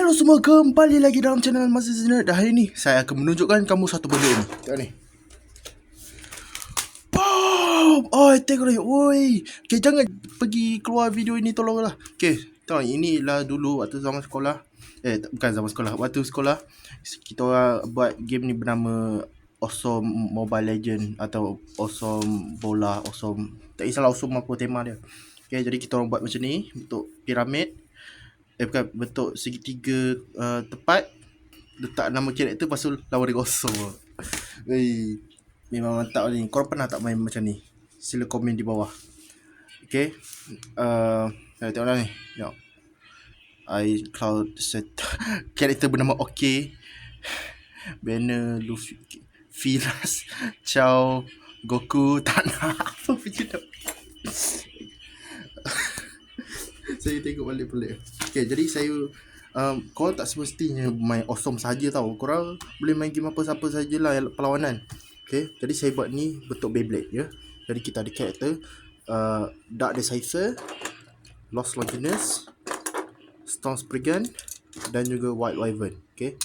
Hello semua, kembali lagi dalam channel Mazis Zinet. Dan hari ni saya akan menunjukkan kamu satu benda ni. Tengok ni. Boom! Oh, tengok ni. Oi. Okay, jangan pergi keluar video ini, tolonglah. Okay, tengok inilah dulu waktu zaman sekolah. Bukan zaman sekolah. Waktu sekolah kita orang buat game ni bernama Awesome Mobile Legend atau Awesome Bola, Awesome, tak kisahlah Awesome apa tema dia. Okay, jadi kita orang buat macam ni, bentuk piramid. Bukan, bentuk segitiga tepat. Letak nama karakter, lepas tu lawan dia kosong. Wey, memang mantap ni. Korang pernah tak main macam ni? Sila komen di bawah. Okay, tengoklah ni. Tengok iCloud set karakter bernama OK, banner Luffy, Firas, Chow, Goku, Tanah. Apa macam tu? Saya tengok balik pelik. Okay, jadi saya korang tak semestinya main Awesome saja tau. Korang boleh main game apa-apa sajalah perlawanan. Okay, jadi saya buat ni bentuk Beyblade ya. Jadi kita ada karakter Dark Decipher, Lost Longinus, Storm Spriggan dan juga White Wyvern. Okay,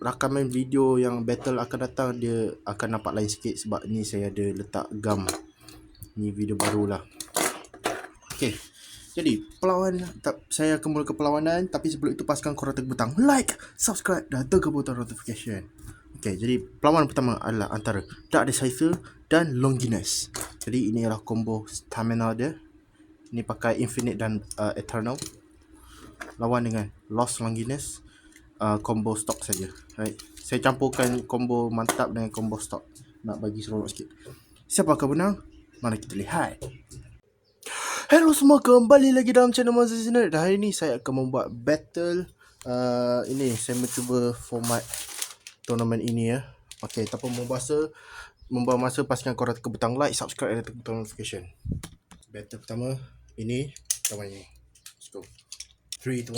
rakaman video yang battle akan datang dia akan nampak lain sikit sebab ni saya ada letak gam. Ni video barulah. Okay, jadi saya akan mula ke perlawanan. Tapi sebelum itu pastikan korang tekan butang like, subscribe dan tekan butang notification. Okay, jadi perlawanan pertama adalah antara Dark Decipher dan Longinus. Jadi ini adalah combo stamina dia. Ini pakai Infinite dan Eternal. Lawan dengan Lost Longinus, combo stock saja. Right. Saya campurkan combo mantap dengan combo stock nak bagi seronok sikit. Siapa akan menang? Mari kita lihat. Hello semua, kembali lagi dalam channel Mazis Zinet. Dan hari ni saya akan membuat battle. Ini saya mencuba format tournament ini ya. Okay, tanpa membuang masa, pastikan korang tekan butang like, subscribe dan tekan butang notification. Battle pertama ini, pertama ini. Let's go. 3, 2, 1.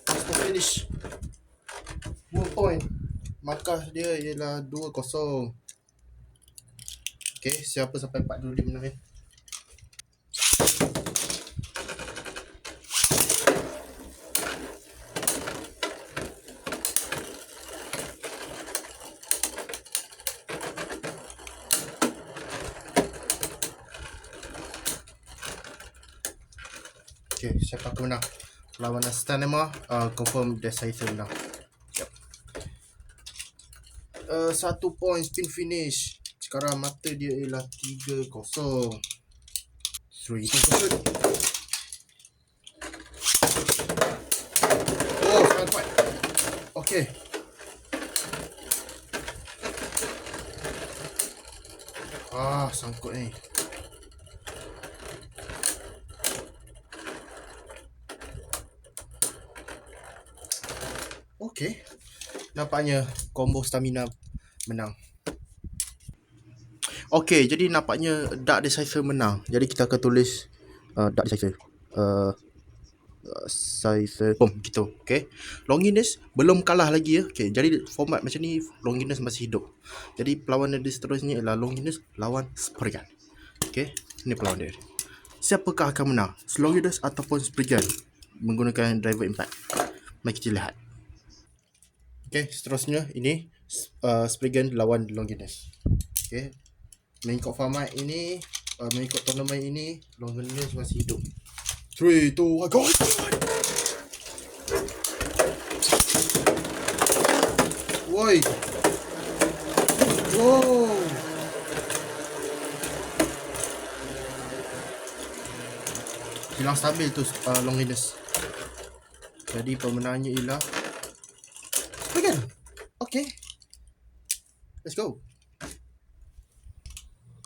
Stop finish. 1 point. Markah dia ialah 2-0. Okay, siapa sampai 4 dulu dia menang ya. Okay, siapa akan menang? Lawan Stanema, confirm Decipher menang. Yep. 1 point spin finish. Sekarang mata dia ialah 3-0. 3, 2, 1. Oh, sangat kuat. Okay. Sangkut ni. Okay. Nampaknya combo stamina menang. Okay, jadi nampaknya Dark Decipher menang. Jadi kita akan tulis Dark Decipher. Decipher. Boom, gitu. Okay. Longinus belum kalah lagi ya. Okay, jadi format macam ni Longinus masih hidup. Jadi perlawanan dia seterusnya ialah Longinus lawan Spriggan. Okay, ini perlawanan dia. Siapakah akan menang? Longinus ataupun Spriggan menggunakan driver impact? Mari kita lihat. Okay, seterusnya ini Spriggan lawan Longinus. Okay, mengikut format ini, mengikut tournament ini, Longinus masih hidup. 3, 2, 1, go! Woi! Wow! Hilang stabil tu Longinus. Jadi pemenangnya ialah Spriggan. Okay, let's go.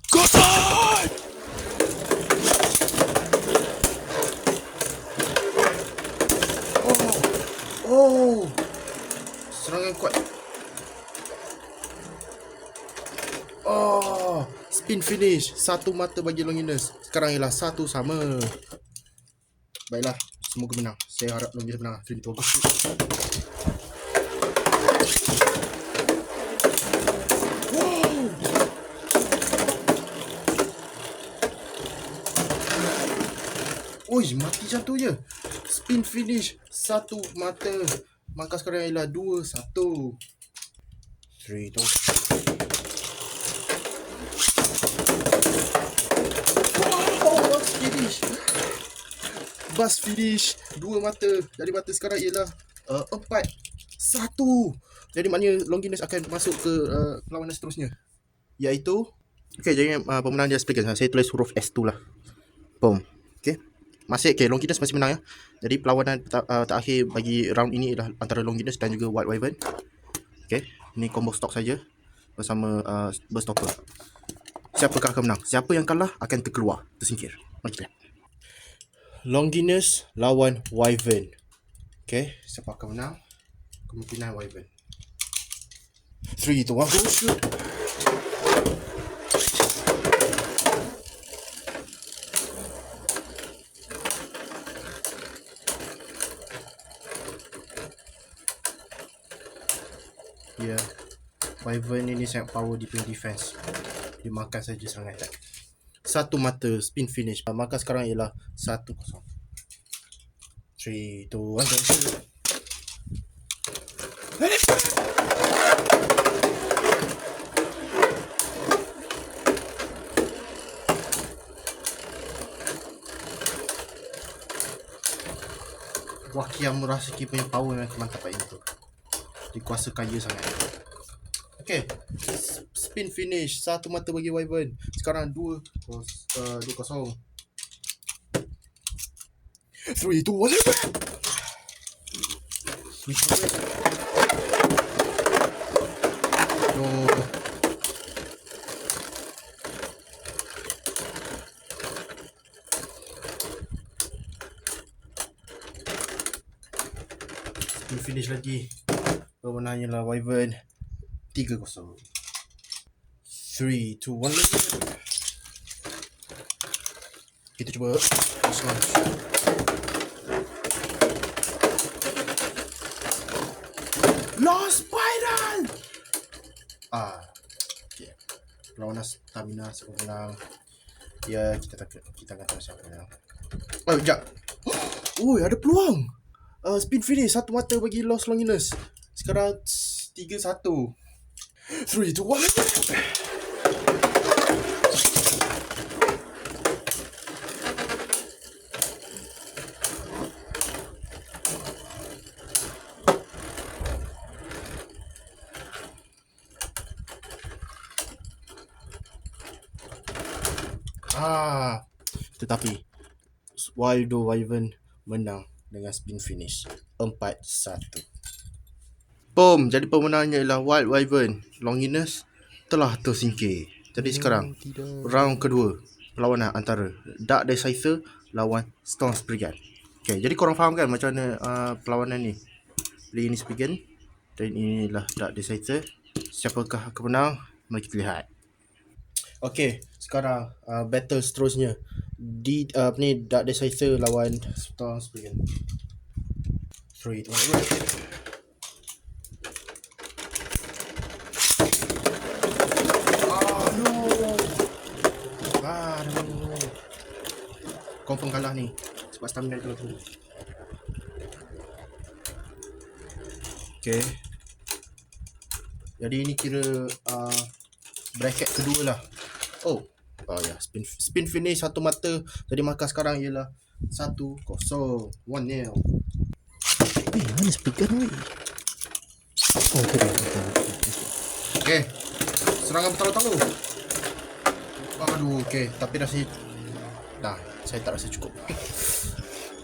Go time! Oh, serangan kuat. Oh, spin finish. 1 mata bagi Longinus. Sekarang ialah 1 sama. Baiklah, semoga menang. Saya harap Longinus menang. 3, 2, 1. Oi, mati jatuh je. Spin finish. Satu mata. Maka sekarang ialah 2-1. 3, 2. Wow, finish. Bus finish. 2 mata. Jadi mata sekarang ialah 4-1. Jadi maknanya Longinus akan masuk ke perlawanan seterusnya, iaitu jadi pemenang dia speaker. Saya tulis huruf S2 lah. Boom. Longinus masih menang ya. Jadi perlawanan terakhir bagi round ini adalah antara Longinus dan juga White Wyvern. Ini combo stock saja bersama berstopper. Siapakah akan menang? Siapa yang kalah akan tersingkir. Mari kita lihat. Longinus lawan Wyvern. Siapa akan menang? Kemungkinan Wyvern. 3, 2, 1, go shoot. Ya, Wyvern ini sangat power di punya defense. Dia makan saja serangan attack. Satu mata spin finish. Maka sekarang ialah 1-0. 3, 2, 1, go shoot. Wakia Murasaki punya power memang mantap kat itu. Dia kuasa kaya sangat. Spin finish. Satu mata bagi Wyvern. Sekarang 2-0. 3, 2, 1. Spin finish lagi. Pemenangnya lah Wyvern. 3-0. 3, 2, 1 lagi. Kita cuba Lost Spiral. Perlawanan stamina siapa menang. Ya, kita akan tahu siapa menang. Sekejap. Ada peluang. Spin finish. Satu mata bagi Lost Longinus. Sekarang 3-1. 3, 2, 1. Tetapi Waldo Wyvern menang dengan spin finish 4-1. Boom. Jadi pemenangnya ialah Wild Wyvern. Longinus telah tersingkir. Jadi sekarang round kedua perlawanan antara Dark Decisive lawan Storm Spriggan. Jadi korang faham kan macam mana perlawanan ni. Jadi ini Spriggan dan inilah Dark Decisive. Siapakah akan menang? Mari kita lihat. Sekarang battle seterusnya Dark Decisive lawan Storm Spriggan. 3, 2, 1. Confirm kalah ni sebab stamina dia terlalu. Jadi ini kira bracket kedua lah. Spin finish satu mata. Jadi markah sekarang ialah 1-0. 1-0. Mana speaker ni? Serangan bertalu-talu. Tapi saya tak rasa cukup.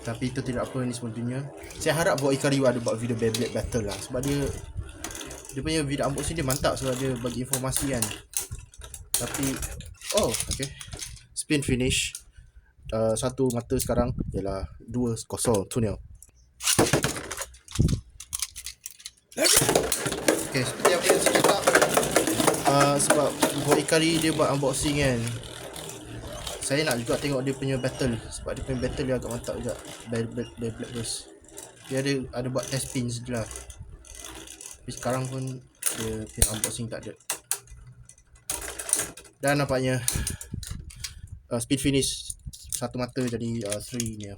Tapi itu tidak apa, ni semua dunia. Saya harap buat Ikari ada buat video Beyblade battle lah. Sebab dia punya video unboxing dia mantap. Sebab dia bagi informasi kan. Tapi spin finish. Satu mata sekarang ialah 2-0. 2-0. Seperti apa yang saya cakap, sebab buat Ikari dia buat unboxing kan. Saya nak juga tengok dia punya battle. Sebab dia punya battle dia agak mantap juga. Beyblade Burst. Dia ada buat test pins je lah. Tapi sekarang pun dia punya unboxing tak ada. Dan nampaknya speed finish satu mata, jadi 3-0.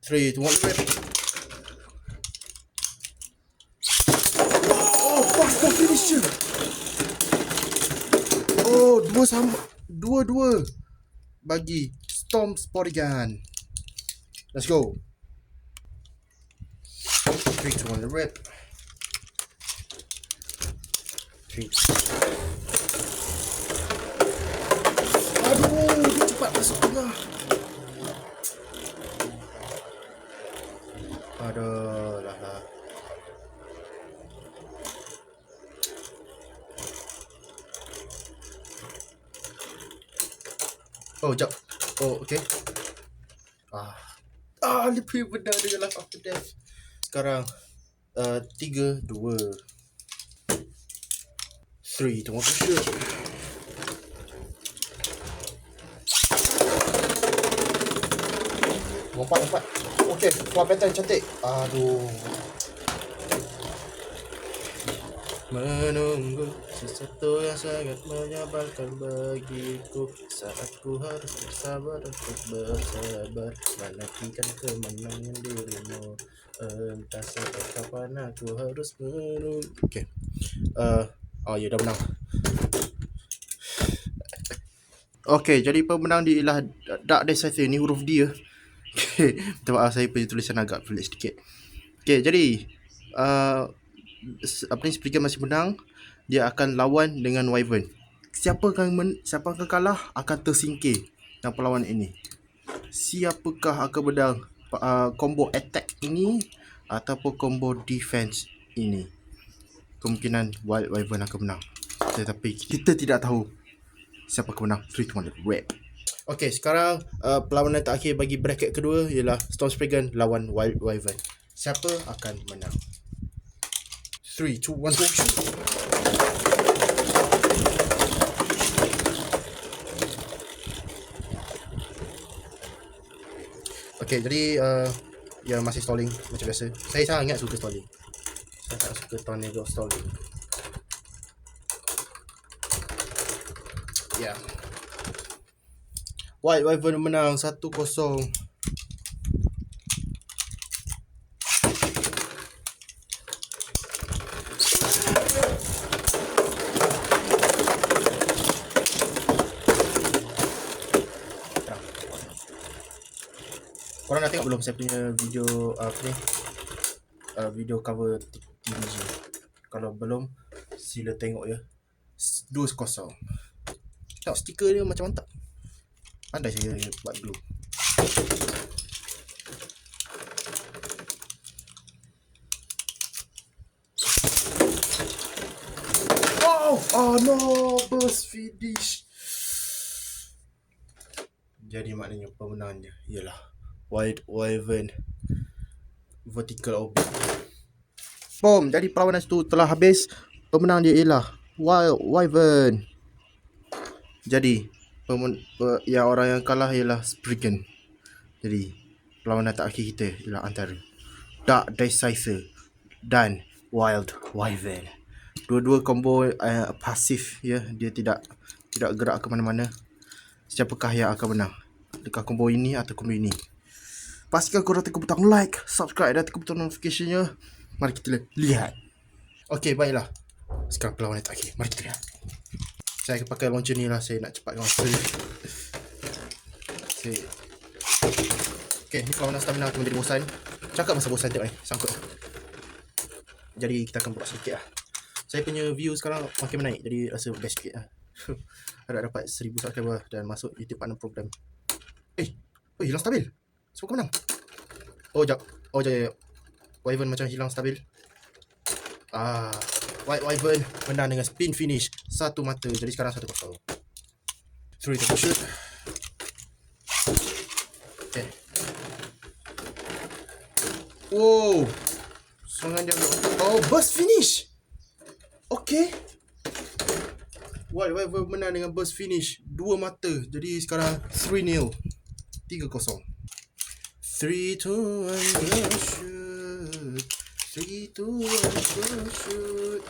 3 to 1 rep. Oh, bagus finisher. Oh, dua sama, dua bagi Storm Sportigan. Let's go. 3 to 1 rep. 3. Aduh, dia cepat masuk tengah. Aduh, lah. Oh, jap. Oh, okay. Lebih benar dengan life after death. Sekarang 3-2. 3 to 1 shoot. Lompat. Okay, floor pattern cantik. Aduh. Menunggu sesuatu yang sangat menyebalkan bagiku, saat ku harus bersabar untuk bersabar menantikan kemenangan dirimu. Entah sampai kapan aku harus menunggu. Okay. Ya dah menang. Okay, jadi pemenang dia ialah Dark Decisive. Ni huruf D ya. Okay, minta maaf saya punya tulisan agak pelik sedikit. Okay, jadi apa ni, Spriggan masih menang. Dia akan lawan dengan Wyvern. Siapa akan kalah akan tersingkir dalam perlawanan ini. Siapakah akan menang combo attack ini ataupun combo defense ini? Kemungkinan Wild Wyvern akan menang, tetapi kita tidak tahu siapa akan menang. 3 to 1 rep. Okay, sekarang perlawanan terakhir bagi bracket kedua ialah Storm Spriggan lawan Wild Wyvern. Siapa akan menang? 3 2 1 go shoot. Okay, jadi ya masih stalling macam biasa. Saya sangat suka stalling. Saya tak suka tornado stalling. Ya. White Wyvern menang 1-0. Korang dah tengok belum saya punya video video cover TVG? Kalau belum, sila tengok ya. 2-0. Tengok stiker dia macam mantap. Pandai saya buat glue. Oh no, burst finish. Jadi maknanya pemenangnya ialah White Wyvern vertical orbit. Boom, jadi perlawanan itu telah habis. Pemenang dia ialah Wild Wyvern. Jadi orang yang kalah ialah Spriggan. Jadi perlawanan terakhir kita ialah antara Dark Decisive dan Wild Wyvern. Dua-dua combo pasif ya, dia tidak gerak ke mana-mana. Siapakah yang akan menang? Adakah combo ini atau combo ini? Pastikan korang tekan butang like, subscribe dan tekan butang notification-nya. Mari kita lihat. Okey, baiklah. Sekarang perlawanan terakhir. Mari kita lihat. Saya akan pakai launcher ni lah. Saya nak cepatkan masa. Okey, ni perlawanan stamina aku menjadi bosan. Cakap masa bosan tengok ni. Sangkut. Jadi kita akan buat sedikit lah. Saya punya view sekarang makin menaik. Jadi rasa best sikit lah. Ada dapat 1000 subscriber dan masuk YouTube Partner Program. Hilang stabil. Siapa kau menang? Oh, jap. Wyvern macam hilang stabil. White Wyvern menang dengan spin finish satu mata. Jadi sekarang 1-0. 3 to shoot. Okay. Oh, serangan dia. Oh, burst finish. Okay. White Wyvern menang dengan burst finish 2 mata. Jadi sekarang 3-0. 3-0. 3 to 1 go shoot. 3 to 1 go shoot.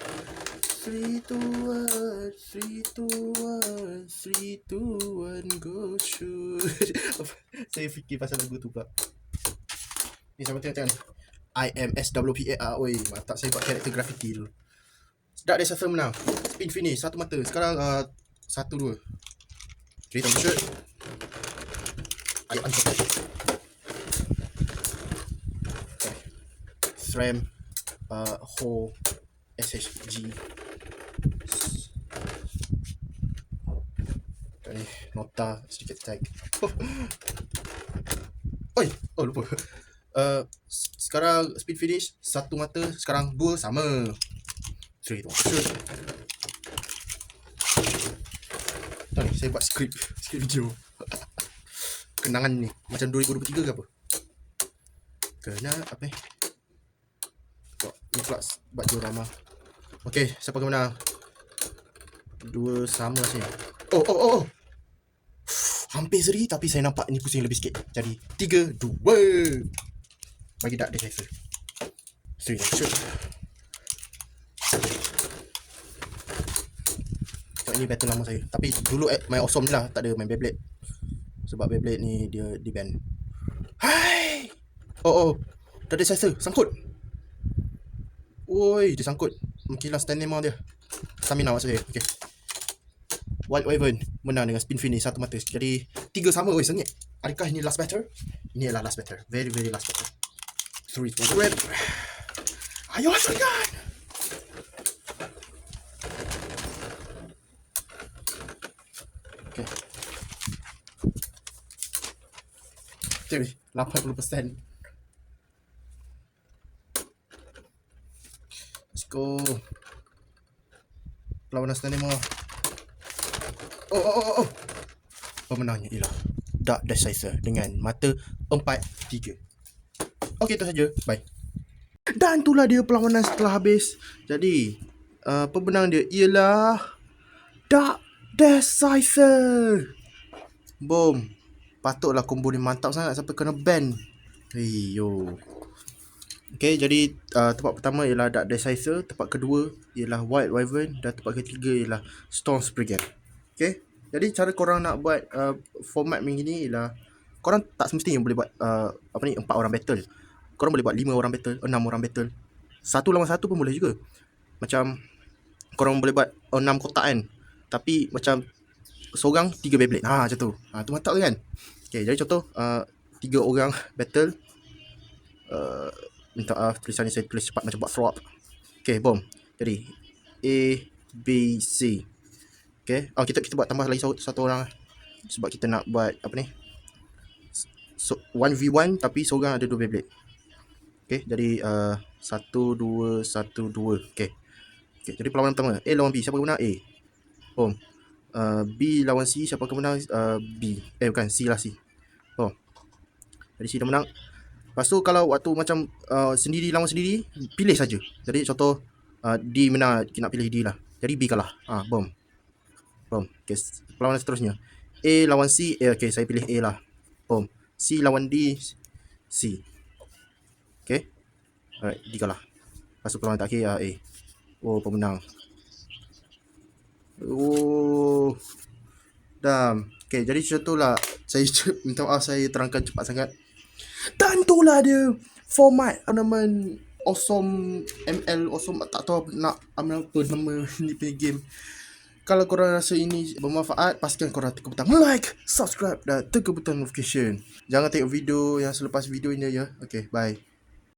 3, 2, 1, 3, 2, 1, 3, 2, 1, go shoot. Saya fikir pasal lagu tu pula. Ni sama tengok ni. IMSWPAR. Oi, mantap saya buat karakter graffiti dulu. Dark Desert menang. Spin finish, satu mata. Sekarang 1-2. 3, 2, 1, shoot. Ayo angkat. Okay. SRAM Ho SHG. Ni nota sedikit tag. Oi, oh lupa. Sekarang speed finish, satu mata, sekarang dua sama. 3, 2, 1. Ni saya buat skrip video. Kenangan ni macam 2023 ke apa? Kena apa ni? Ni pula buat diorama. Okey, siapa yang menang? Dua sama sini. Oh. Hampir seri tapi saya nampak ni pusing lebih sikit. Jadi 3, 2. Bagi Dark Desert. 3, 2, shoot. Ini battle lama saya. Tapi dulu main Awesome je lah, tak ada main Beyblade. Sebab Beyblade ni dia di ban. Hai. Oh. Dark Desert sangkut. Oi, dia sangkut. Mungkinlah stamina dia. Stamina maksud saya. Okey. White Wyvern menang dengan spin finish satu mata. Jadi 3 sama. Oi, sengit. Adakah ini last battle? Ini adalah last battle. Very last battle. 3, 2, 1. Ayo hasilkan. Okay. Jadi 80%. Let's go. Perlawanan stamina. Oh. Pemenangnya ialah Dark Desert dengan mata 4-3. Okey, itu saja. Bye. Dan itulah dia perlawanan setelah habis. Jadi, pemenang dia ialah Dark Desert. Boom. Patutlah combo ni mantap sangat sampai kena ban. Yo. Okey, jadi tempat pertama ialah Dark Desert, tempat kedua ialah White Wyvern dan tempat ketiga ialah Storm's Brigade. Okey. Jadi cara korang nak buat format begini ialah korang tak semestinya boleh buat 4 orang battle. Korang boleh buat 5 orang battle, 6 orang battle. 1 lawan 1 pun boleh juga. Macam korang boleh buat 6 kotak kan. Tapi macam seorang 3 Beyblade. Macam tu. Tu mantap kan? Okey, jadi contoh 3 orang battle. Minta maaf tulisan ni saya tulis cepat macam buat fraud. Okey, boom. Jadi A, B, C. Okey. Kita buat tambah lagi satu orang sebab kita nak buat apa ni? 1v1 tapi seorang ada 2 Beyblade. Okey, jadi 1 2 1 2. Okey. Jadi perlawanan pertama A lawan B, siapa yang menang? A. Boom. B lawan C, siapa yang menang? B. Bukan, C lah C. Oh. Jadi C dah menang. Lepas tu kalau waktu macam sendiri lawan sendiri, pilih saja. Jadi contoh D menang, kita nak pilih D lah. Jadi B kalah. Boom. Okay, perlawanan seterusnya. A lawan C, okay, saya pilih A lah. Boom. C lawan D, C. Okay. Alright, D kalah. Lepas tu perlawanan terakhir A. Oh, pemenang. Oh. Dam. Okay, jadi macam tu lah. Saya minta maaf saya terangkan cepat sangat. Dan itulah dia format ornament Awesome ML Awesome, tak tahu nak ambil apa nama ni punya game. Kalau korang rasa ini bermanfaat, pastikan korang tekan butang like, subscribe dan tekan butang notification. Jangan tengok video yang selepas video ini ya. Okay, bye.